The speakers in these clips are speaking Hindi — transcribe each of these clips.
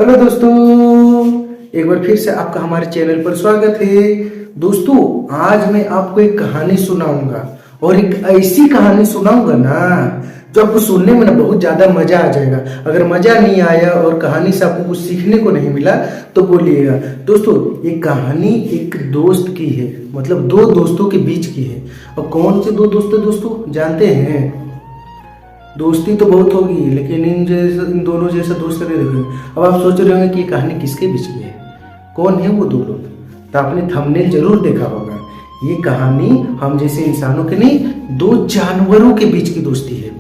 हेलो दोस्तों, एक बार फिर से आपका हमारे चैनल पर स्वागत है। दोस्तों, आज मैं आपको एक कहानी सुनाऊंगा और एक ऐसी कहानी सुनाऊंगा ना जो आपको सुनने में ना बहुत ज्यादा मजा आ जाएगा। अगर मजा नहीं आया और कहानी से आपको कुछ सीखने को नहीं मिला तो बोलिएगा। दोस्तों, ये कहानी एक दोस्त की है, मतलब दो दोस्तों के बीच की है। और कौन से दो दोस्त है दोस्तों, जानते हैं? दोस्ती तो बहुत होगी लेकिन इन दोनों जैसा दोस्त नहीं देखोगे। अब आप सोच रहे होंगे कि ये कहानी किसके बीच की है, कौन है वो दो लोग। तो आपने थंबनेल जरूर देखा होगा। ये कहानी हम जैसे इंसानों के नहीं, दो जानवरों के बीच की दोस्ती है।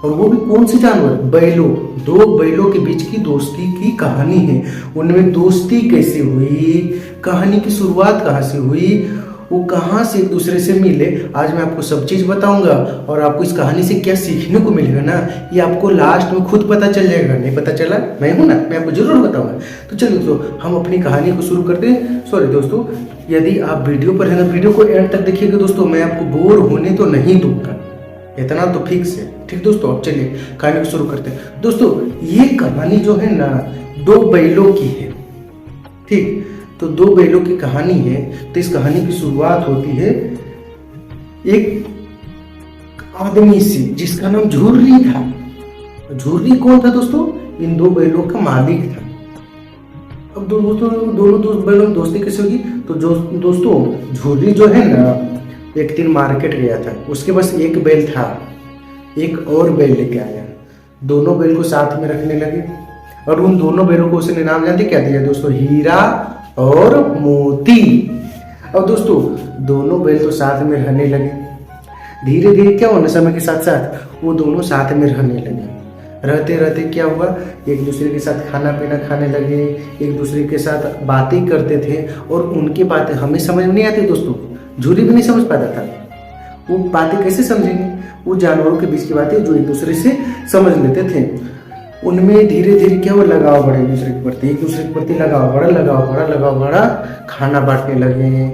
और वो भी कौन से जानवर? बैलों। दो बैलों के बीच की दोस्ती की कहानी है। उनमें दोस्ती कैसे हुई, कहानी की शुरुआत कहाँ से हुई, वो कहाँ से एक दूसरे से मिले, आज मैं आपको सब चीज़ बताऊंगा। और आपको इस कहानी से क्या सीखने को मिलेगा ना, ये आपको लास्ट में खुद पता चल जाएगा। नहीं पता चला, मैं हूं ना, मैं आपको जरूर बताऊंगा। तो चलिए दोस्तों, हम अपनी कहानी को शुरू करते हैं। सॉरी दोस्तों, यदि आप वीडियो पर है ना, वीडियो को एंड तक देखिएगा दोस्तों, मैं आपको बोर होने तो नहीं दूंगा, इतना तो फिक्स है। ठीक दोस्तों, अब चलिए कहानी को शुरू करते हैं। दोस्तों, ये कहानी जो है ना, दो बैलों की है। ठीक, तो दो बैलों की कहानी है। तो इस कहानी की शुरुआत होती है एक आदमी से जिसका नाम झुर्री था। झुर्री कौन था दोस्तों? इन दो बैलों का मालिक था। अब दोनों बैलों में दोस्ती कैसे होगी? तो दोस्तों, झुर्री जो है ना, एक दिन मार्केट गया था, उसके पास एक बैल था, एक और बैल लेके आया। दोनों बैल को साथ में रखने लगे और उन दोनों बैलों को उसने नाम जानते क्या दिया दोस्तों? हीरा और मोती। अब दोस्तों, दोनों बैल तो साथ में रहने लगे। धीरे धीरे क्या होना, समय के साथ साथ वो दोनों साथ में रहने लगे। रहते रहते क्या हुआ, एक दूसरे के साथ खाना पीना खाने लगे, एक दूसरे के साथ बातें करते थे। और उनकी बातें हमें समझ में नहीं आती दोस्तों, झुर्री भी नहीं समझ पाता था। वो बातें कैसे समझेंगे? वो जानवरों के बीच की बातें जो एक दूसरे से समझ लेते थे। उनमें धीरे धीरे क्या हुआ, लगाव बढ़ा एक दूसरे के प्रति लगाव बढ़ा। खाना बांटने लगे,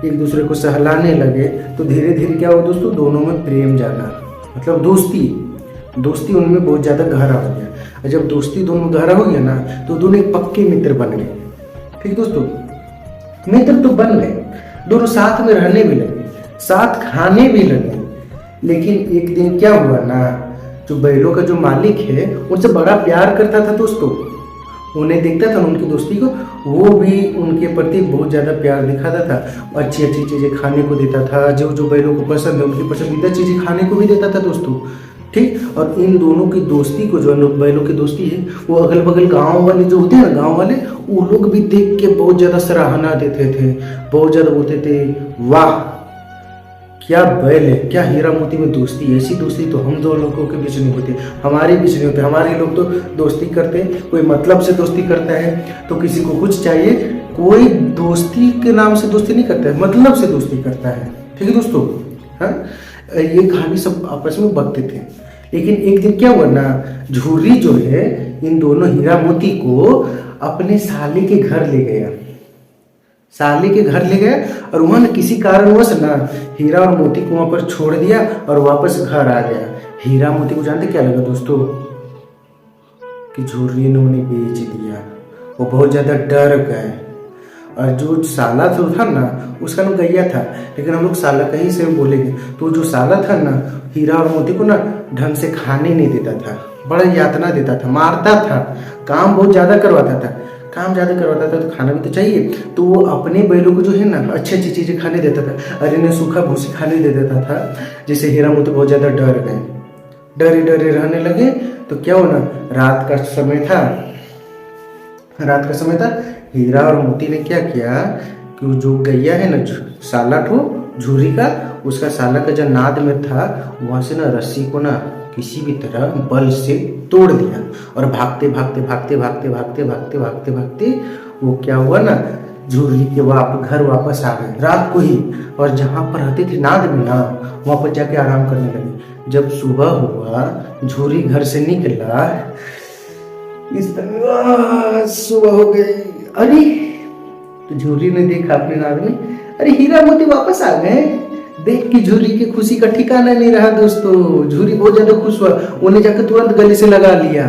एक दूसरे को सहलाने लगे। तो धीरे धीरे क्या हुआ दोस्तों, दोनों में प्रेम जागा, मतलब दोस्ती उनमें बहुत ज्यादा गहरा हो गया। और जब दोस्ती दोनों गहरा हो गया ना, तो दोनों एक पक्के मित्र बन गए। ठीक दोस्तों, मित्र तो बन गए, दोनों साथ में रहने भी लगे, साथ खाने भी लगे। लेकिन एक दिन क्या हुआ ना, जो बैलों का जो मालिक है उनसे बड़ा प्यार करता था दोस्तों। उन्हें देखता था उनकी दोस्ती को, वो भी उनके प्रति बहुत ज़्यादा प्यार दिखाता था। अच्छी अच्छी चीज़ें खाने को देता था, जो जो बैलों को पसंद है उनकी पसंदीदा चीज़ें खाने को भी देता था दोस्तों। ठीक, और इन दोनों की दोस्ती को, जो बैलों की दोस्ती है, वो अगल बगल गाँव वाले जो होते हैं ना, गाँव वाले, वो लोग भी देख के बहुत ज़्यादा सराहना देते थे, बहुत ज़्यादा बोलते थे, वाह क्या बैल है, क्या हीरा मोती में दोस्ती। ऐसी दोस्ती तो हम दो लोगों के बीच नहीं होती, हमारे बीच नहीं होती। हमारे लोग तो दोस्ती करते हैं, कोई मतलब से दोस्ती करता है, तो किसी को कुछ चाहिए, कोई दोस्ती के नाम से दोस्ती नहीं करता है, मतलब से दोस्ती करता है। ठीक है दोस्तों, हाँ, ये कहानी सब आपस में बकते थे। लेकिन एक दिन क्या हुआ ना, झुर्री जो है इन दोनों हीरा मोती को अपने साले के घर ले गया। और वहां किसी कारणवश ना हीरा और मोती को वहां पर छोड़ दिया और वापस घर आ गया। हीरा मोती को जानते क्या लगा दोस्तों, कि झुर्री ने उन्हें बेच दिया। वो बहुत ज्यादा डर गए। और जो साला था ना, उसका नाम गैया था, लेकिन हम लोग साला कहीं से बोलेंगे। तो जो साला था ना, हीरा और मोती को ना ढंग से खाने नहीं देता था, बड़ा यातना देता था, मारता था, काम बहुत ज्यादा करवाता था। तो खाना भी तो चाहिए, तो वो अपने बैलों को जो है ना अच्छी अच्छी चीजें खाने देता था और इन्हें सूखा भूसी खाने दे देता था। जिससे हीरा मोती बहुत ज्यादा डर गए, डरे रहने लगे। तो क्या हुआ ना, रात का समय था। हीरा और मोती ने क्या किया कि जो गैया है ना, साला झुर्री का, उसका साला का जो नाद में था, वहां से ना रस्सी को ना किसी भी तरह बल से तोड़ दिया। और भागते वो क्या हुआ ना, झुर्री के घर वापस आ गए रात को ही। और जहां पर रहते थे नाद में ना, वहां पर जाके आराम करने लगे। जब सुबह हुआ, झुर्री घर से निकला, इस तरह सुबह हो गई। अरे, तो झुर्री ने देखा अपने नाद में, अरे हीरा मोती वापस आ गए। देख के झुर्री की खुशी का ठिकाना नहीं रहा दोस्तों। झुर्री बहुत ज्यादा खुश हुआ, उन्हें जाकर तुरंत गले से लगा लिया।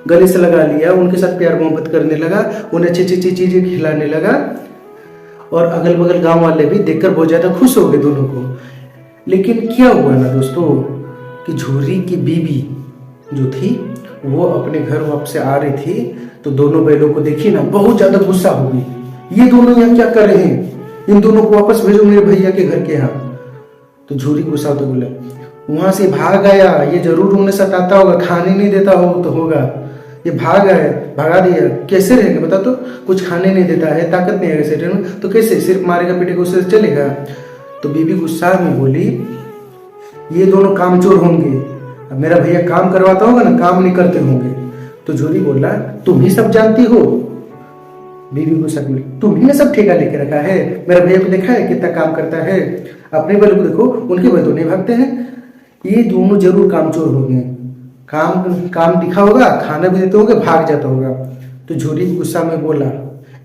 गले से लगा लिया, उनके साथ प्यार मोहब्बत करने लगा, उन्हें अच्छी अच्छी चीजें खिलाने लगा और अगल बगल गांव वाले भी देखकर बहुत ज्यादा खुश हो गए दोनों को। लेकिन क्या हुआ ना दोस्तों कि झूरी की बीवी जो थी वो अपने घर वापस आ रही थी, तो दोनों बैलों को देखी ना बहुत ज्यादा गुस्सा हो गई, ये दोनों यहाँ क्या कर रहे हैं, इन दोनों को वापस भेजो मेरे भैया के घर के यहाँ। तो झूरी गुस्सा होते बोला वहां से भाग आया, ये जरूर उन्हें सताता होगा, खाने नहीं देता हो तो होगा, ये भाग आया, भगा दिया, कैसे रहेंगे बता, तो कुछ खाने नहीं देता है, ताकत नहीं है शरीर में, तो कैसे सिर्फ मारेगा पीटेगा उससे चलेगा। तो बीबी गुस्सा में बोली ये दोनों कामचोर होंगे, अब मेरा भैया काम करवाता होगा ना, काम नहीं करते होंगे। तो झूरी बोला तुम ही सब जानती हो। बीबी गुस्सा बोली तुम ही ने सब ठेका लेके रखा है, मेरा भैया को देखा है कितना काम करता है, अपने बैल को देखो, उनके बैल तो नहीं भागते हैं, ये दोनों जरूर कामचोर होंगे, काम दिखा होगा, खाना भी देते होंगे, भाग जाता होगा। तो झूरी गुस्सा में बोला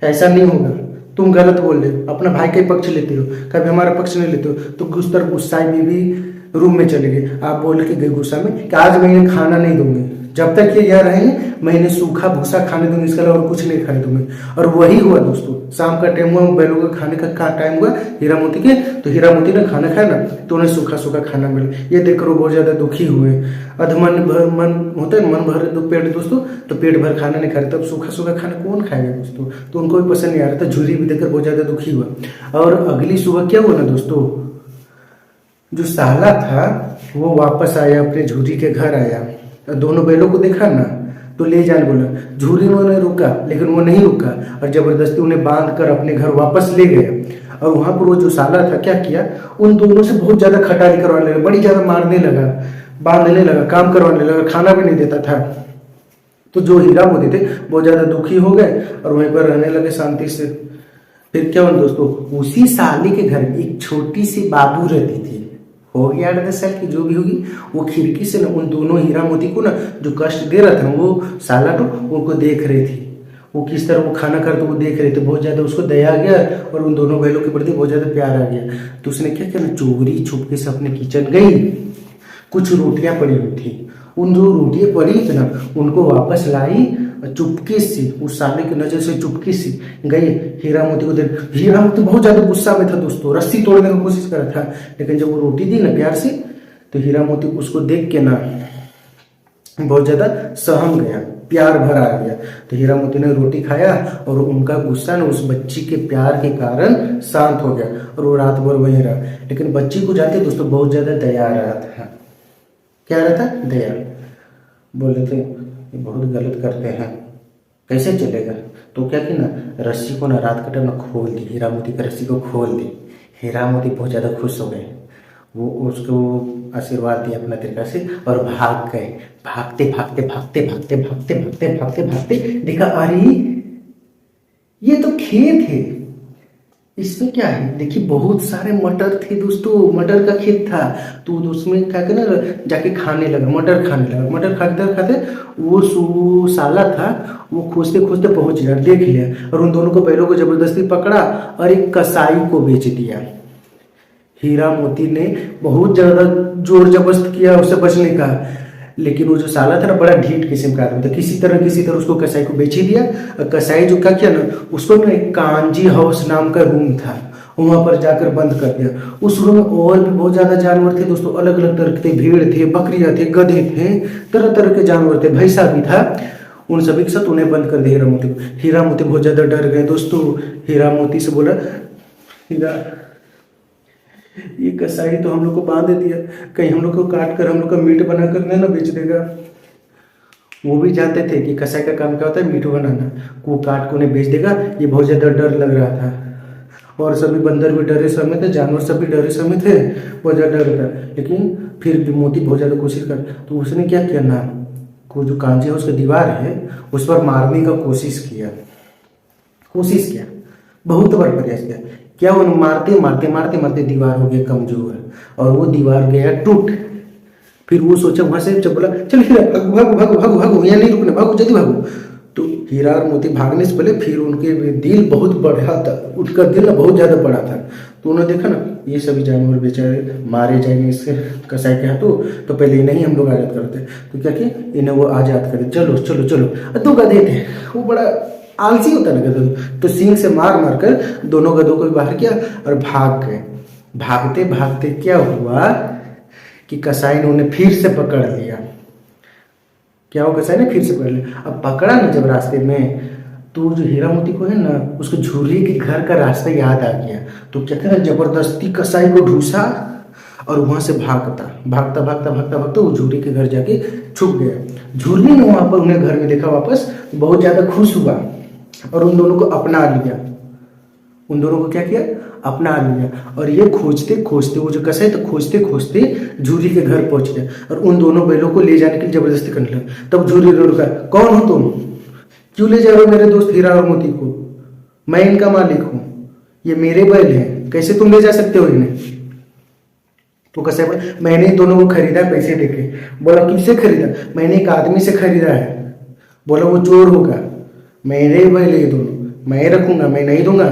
ऐसा नहीं होगा, तुम गलत बोल रहे हो, अपना भाई का पक्ष लेते हो, कभी हमारा पक्ष नहीं लेते हो। तो गुस्साई बीबी रूम में चले गए। आप बोल के गए गुस्सा में कि आज मैं इन्हें खाना नहीं दूंगी, जब तक ये यहाँ रहेंगे मैं इन्हें सूखा भूसा खाने दूंगी, इसके अलावा और कुछ नहीं खाने दूंगी। और वही हुआ दोस्तों, शाम का टाइम हुआ, बैलों का खाने का टाइम हुआ हीरा मोती के, तो हीरा मोती ने खाना खाया ना, तो उन्हें सूखा सूखा खाना मिला। ये देखकर वो बहुत ज्यादा दुखी हुए, अधमन भर मन होता है, मन भर पेट दोस्तों, तो पेट भर खाना नहीं खा रहे, तब सूखा सूखा खाना कौन खाएगा दोस्तों, तो उनको भी पसंद नहीं आ रहा था। झूरी भी देखकर बहुत ज्यादा दुखी हुआ। और अगली सुबह क्या हुआ ना दोस्तों, जो साला था वो वापस आया, अपने झूरी के घर आया, दोनों बैलों को देखा ना, तो ले जाने बोला। झूरी उन्होंने रुका, लेकिन वो नहीं रुका और जबरदस्ती उन्हें बांध कर अपने घर वापस ले गया। और वहां पर वो जो साला था क्या किया, उन दोनों से बहुत ज्यादा खटाई करवाने लगा, बड़ी ज्यादा मारने लगा, बांधने लगा, काम करवाने लगा, खाना भी नहीं देता था। तो जो हीरा मोती थे बहुत ज्यादा दुखी हो गए और वहीं पर रहने लगे शांति से। फिर क्या हुआ दोस्तों, उसी साली के घर में एक छोटी सी बाबू रहती थी, हो गया 8-10 साल की जो भी होगी, वो खिड़की से ना उन दोनों हीरा मोती को ना जो कष्ट दे रहा था वो साला तो उनको देख रही थी, वो किस तरह वो खाना करते वो देख रहे थे, बहुत ज्यादा उसको दया आ गया और उन दोनों बैलों के प्रति बहुत ज्यादा प्यार आ गया। तो उसने क्या किया ना, चोरी छुपके से अपने किचन गई, कुछ रोटियां पड़ी हुई थी, उन जो रोटियां पड़ी थी ना उनको वापस लाई, चुपके से उस साले की नजर से चुपके से गई हीरा मोती को दे। हीरा मोती बहुत ज्यादा गुस्सा में था दोस्तों, रस्सी तोड़ने की कोशिश कर रहा था, लेकिन जब वो रोटी दी ना प्यार से, तो हीरा मोती उसको देख के ना बहुत ज्यादा सहम गया, प्यार भर आ गया। तो हीरा मोती ने रोटी खाया और उनका गुस्सा ना उस बच्ची के प्यार के कारण शांत हो गया और वो रात भर वहीं रहा। लेकिन बच्ची को जाते दोस्तों बहुत ज्यादा दया आ रहा था। क्या आ रहा था? दया। बोले थे ये बहुत गलत करते हैं, कैसे चलेगा? तो क्या कि ना रस्सी को ना रात के टाइम खोल दी, हीरा मोती की रस्सी को खोल दी। हीरा मोती बहुत ज्यादा खुश हो गए, वो उसको आशीर्वाद दिया अपना तरीका से और भाग गए। भागते भागते भागते भागते भागते भागते भागते भागते देखा अरे ये तो खेत है, इसमें क्या है? देखिए बहुत सारे मटर थे दोस्तों, मटर का खेत था। तो उसमें क्या करना जाके खाने लगा, मटर खाने लगा। मटर खाते खाते वो साला था, वो खोजते खोजते पहुंच गया, देख लिया और उन दोनों को बैलों को जबरदस्ती पकड़ा और एक कसाई को बेच दिया। हीरा मोती ने बहुत ज्यादा जोर जबरदस्त किया उससे बचने का, लेकिन वो जो साला था ना बड़ा ढीठ किस्म का आदमी था, किसी तरह उसको कसाई को बेच ही दिया। और कसाई जो क्या किया ना, उसको ना एक कांजी हाउस नाम का रूम था, वहां पर जाकर बंद कर दिया। उस रूम में और भी बहुत ज्यादा जानवर थे दोस्तों, अलग अलग तरह के, भेड़ थे, बकरियां थे, गधे थे, तरह तरह के जानवर थे, भैंसा भी था। उन सभी के साथ उन्हें बंद कर दिया हीरा मोती को। हीरा मोती बहुत ज्यादा डर गए दोस्तों। हीरा मोती से बोला, हीरा ये कसाई तो हम लोग को बांध दिया, कहीं हम लोग को काट कर हम लोग का मीट बना कर ना बेच देगा। वो भी जानते थे कि कसाई का काम क्या होता है, मीट बनाना, वो काट को उन्हें बेच देगा। ये बहुत ज्यादा डर लग रहा था और सभी बंदर भी डरे समय थे, जानवर सभी डरे समय थे, बहुत ज्यादा डर था। लेकिन फिर भी मोती बहुत ज्यादा कोशिश कर, तो उसने क्या किया ना, को जो कांजी है उसका दीवार है उस पर मारने का कोशिश किया, बहुत बार प्रयास किया। क्या वो मारते मारते मारते मारते दीवार हो गया कमजोर और वो दीवार गया टूट। फिर वो सोचा वहां से, जब बोला चल हीरा भागो भागो भागो भागो भागो, यहाँ नहीं रुकना, भागो जल्दी भागो। तो हीरा और मोती भागने से पहले फिर उनके दिल बहुत बड़ा था, उनका दिल ना बहुत ज़्यादा बड़ा था। तो उन्होंने देखा ना ये सभी जानवर बेचारे मारे जाएंगे इसके कसाई के हाथों, तो पहले इन्हें ही हम लोग आज़ाद करते। तो क्या किया, इन्हें वो आज़ाद करे, चलो चलो चलो। 2 गधे थे, वो बड़ा आलसी होता है ना गधा, तो सींग से मार मार कर दोनों गधों को बाहर किया और भाग गए। भागते भागते क्या हुआ कि कसाई ने उन्हें फिर से पकड़ लिया। क्या हुआ, कसाई ने फिर से पकड़ लिया। अब पकड़ा ना जब रास्ते में, तो जो हीरा मोती को है ना उसको झुर्री के घर का रास्ता याद आ गया। तो क्या करा, जबरदस्ती कसाई को ढूंसा और वहां से भागता भागता भागता भागता भागता वो झुर्री के घर जाके छुप गया। झुर्री ने वहां पर उन्हें घर में देखा वापस, बहुत ज्यादा खुश हुआ और उन दोनों को अपना लिया। उन दोनों को क्या किया, अपना लिया। और ये खोजते खोजते, वो जो कसाई तो खोजते खोजते झुर्री के घर पहुंच गया और उन दोनों बैलों को ले जाने के लिए जबरदस्ती करने लगा। तब झुर्री रुका, कौन हो तुम, क्यों ले जा रहे हो मेरे दोस्त हीरा और मोती को, मैं इनका मालिक हूं, ये मेरे बैल हैं, कैसे तुम ले जा सकते हो इन्हें। तो कसाई बोला, मैंने दोनों को खरीदा पैसे देके। बोला किससे खरीदा, मैंने एक आदमी से खरीदा है। बोला वो चोर होगा, मेरे बैल ये दोनों, मैं रखूंगा, मैं नहीं दूंगा।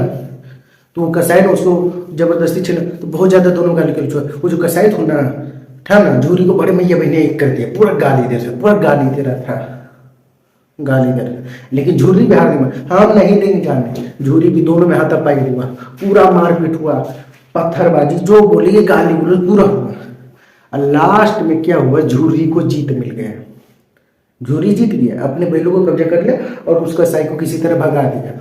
तो वो कसाई ने उसको जबरदस्ती छीना, तो बहुत ज्यादा दोनों गाली कर। वो जो कसाई था ना झूरी को बड़े मैया बहने एक कर दिया, पूरा गाली दे रहा था, गाली दे रहा। लेकिन झूरी भी हार नहीं, हम नहीं देंगे जाने। झूरी भी दोनों में हाथापाई हुआ, पूरा मारपीट हुआ, पत्थरबाजी जो बोली गाली बोले पूरा हुआ। और लास्ट में क्या हुआ, झूरी को जीत मिल गया। झूरी जीत गया, अपने बैलों को कब्जा कर लिया और उस कसाई को किसी तरह भगा दिया।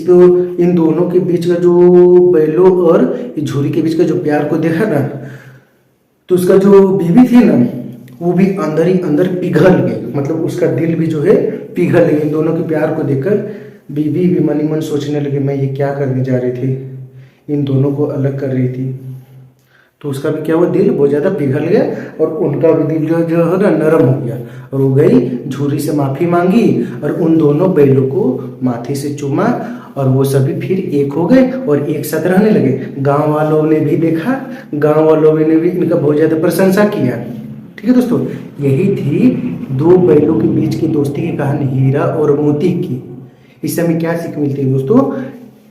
तो इन दोनों के बीच का जो बैलों और झूरी के बीच का जो प्यार को देखा ना, तो उसका जो बीवी थी ना वो भी अंदर ही अंदर पिघल गई। मतलब उसका दिल भी जो है पिघल गई इन दोनों के प्यार को देखकर। बीवी भी मन ही मन सोचने लगी, मैं ये क्या करने जा रही थी, इन दोनों को अलग कर रही थी। तो उसका भी क्या हुआ, दिल बहुत ज़्यादा पिघल गया और उनका भी दिल जो है ना नरम हो गया। और वो गई झूरी से माफ़ी मांगी और उन दोनों बैलों को माथे से चूमा और वो सभी फिर एक हो गए और एक साथ रहने लगे। गांव वालों ने भी देखा, गांव वालों ने भी इनका बहुत ज़्यादा प्रशंसा किया। ठीक है दोस्तों, यही थी 2 बैलों के बीच की दोस्ती की कहानी, हीरा और मोती की। इससे हमें क्या सीख मिलती है दोस्तों,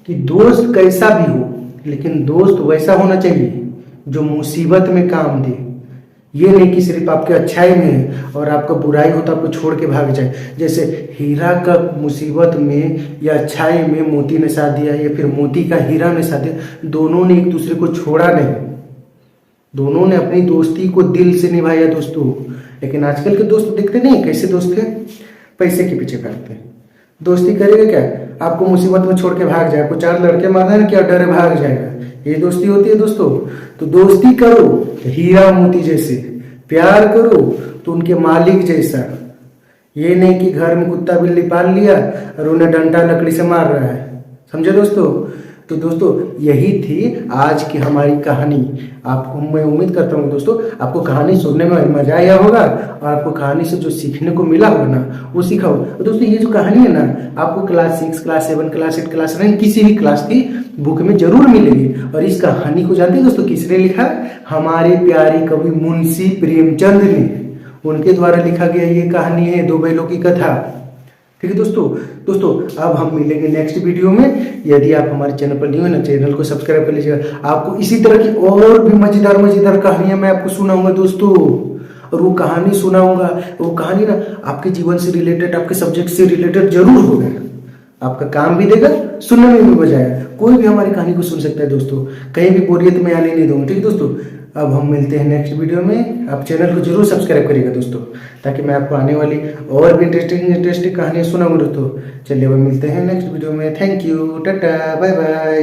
कि दोस्त कैसा भी हो लेकिन दोस्त वैसा होना चाहिए जो मुसीबत में काम दे। ये नहीं कि सिर्फ आपके अच्छाई में है और आपका बुराई हो तो आपको छोड़ के भाग जाए। जैसे हीरा का मुसीबत में या अच्छाई में मोती ने साथ दिया या फिर मोती का हीरा ने साथ दिया, दोनों ने एक दूसरे को छोड़ा नहीं, दोनों ने अपनी दोस्ती को दिल से निभाया दोस्तों। लेकिन आजकल के दोस्त देखते नहीं कैसे दोस्त हैं, पैसे के पीछे भागते हैं। दोस्ती करेगा क्या, आपको मुसीबत में छोड़ के भाग जाए, आपको 4 लड़के मारना है क्या डरे भाग जाएगा, ये दोस्ती होती है दोस्तों। तो दोस्ती करो हीरा मोती जैसे, प्यार करो तो उनके मालिक जैसा। ये नहीं कि घर में कुत्ता बिल्ली पाल लिया और उन्हें डंडा लकड़ी से मार रहा है, समझे दोस्तों। तो दोस्तों यही थी आज की हमारी कहानी। आपको मैं उम्मीद करता हूँ दोस्तों आपको कहानी सुनने में मजा आया होगा और आपको कहानी से जो सीखने को मिला होगा ना वो सीखा होगा। तो दोस्तों ये जो कहानी है ना आपको क्लास 6, क्लास 7, क्लास 8, क्लास 9 किसी भी क्लास की बुक में जरूर मिलेगी। और इस कहानी को जानते हैं दोस्तों किसने लिखा, हमारे प्यारे कवि मुंशी प्रेमचंद ने, उनके द्वारा लिखा गया ये कहानी है 2 बैलों की कथा। ठीक है दोस्तों अब हम मिलेंगे नेक्स्ट वीडियो में। यदि आप हमारे चैनल पर न्यू है ना चैनल को सब्सक्राइब कर लीजिएगा। आपको इसी तरह की और भी मजेदार कहानियां मैं आपको सुनाऊंगा दोस्तों। और वो कहानी सुनाऊंगा, वो कहानी ना आपके जीवन से रिलेटेड, आपके सब्जेक्ट से रिलेटेड जरूर होगा, आपका काम भी देगा, सुनने में भी मजा आएगा। कोई भी हमारी कहानी को सुन सकता है दोस्तों, कहीं भी बोरियत में आने नहीं दूंगा। ठीक है दोस्तों, अब हम मिलते हैं नेक्स्ट वीडियो में। आप चैनल को जरूर सब्सक्राइब करिएगा दोस्तों, ताकि मैं आपको आने वाली और भी इंटरेस्टिंग कहानियाँ सुनाऊंगा दोस्तों। चलिए अब मिलते हैं नेक्स्ट वीडियो में। Thank you, tata, bye bye.